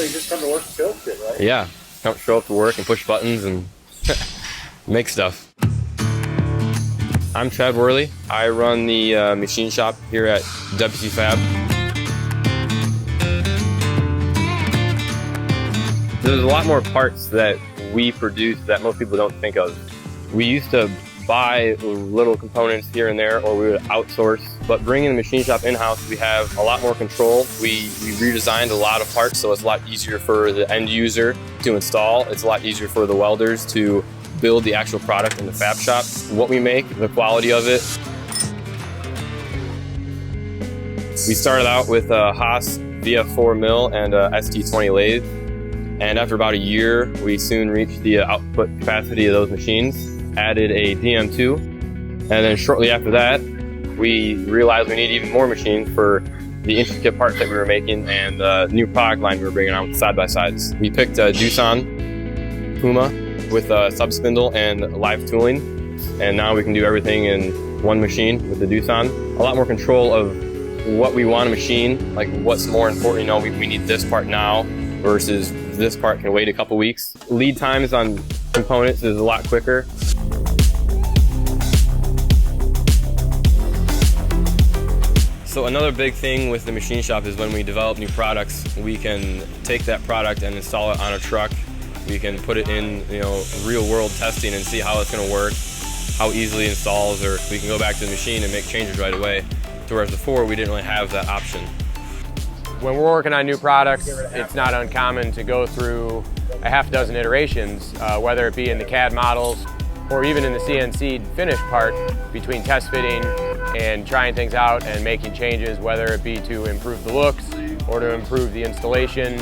so you just come to work and build shit, right? Yeah, come show up to work and push buttons and make stuff. I'm Chad Worley. I run the machine shop here at WCFab. There's a lot more parts that we produce that most people don't think of. We used to buy little components here and there, or we would outsource, but bringing the machine shop in-house, we have a lot more control. We redesigned a lot of parts, so it's a lot easier for the end user to install. It's a lot easier for the welders to build the actual product in the fab shop. What we make, the quality of it. We started out with a Haas VF4 mill and a ST20 lathe, and after about a year, we soon reached the output capacity of those machines. Added a DM2, and then shortly after that we realized we needed even more machines for the intricate parts that we were making and the new product line we were bringing out with side-by-sides. We picked a Doosan Puma with a sub-spindle and live tooling, and now we can do everything in one machine with the Doosan. A lot more control of what we want to machine, like what's more important. You know, we need this part now versus this part can wait a couple weeks. Lead times on components is a lot quicker. So another big thing with the machine shop is when we develop new products, we can take that product and install it on a truck. We can put it in, real world testing and see how it's going to work, how easily it installs, or we can go back to the machine and make changes right away. Whereas before, we didn't really have that option. When we're working on new products, it's not uncommon to go through a half dozen iterations, whether it be in the CAD models or even in the CNC finished part, between test fitting and trying things out and making changes, whether it be to improve the looks or to improve the installation.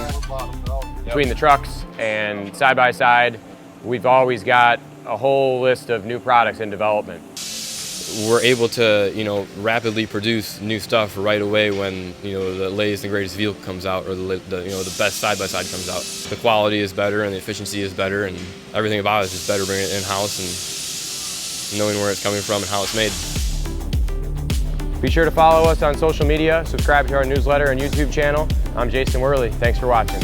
Between the trucks and side by side, we've always got a whole list of new products in development. We're able to, rapidly produce new stuff right away when, the latest and greatest vehicle comes out, or the best side-by-side comes out. The quality is better and the efficiency is better, and everything about it is just better bringing it in-house and knowing where it's coming from and how it's made. Be sure to follow us on social media, subscribe to our newsletter and YouTube channel. I'm Jason Worley. Thanks for watching.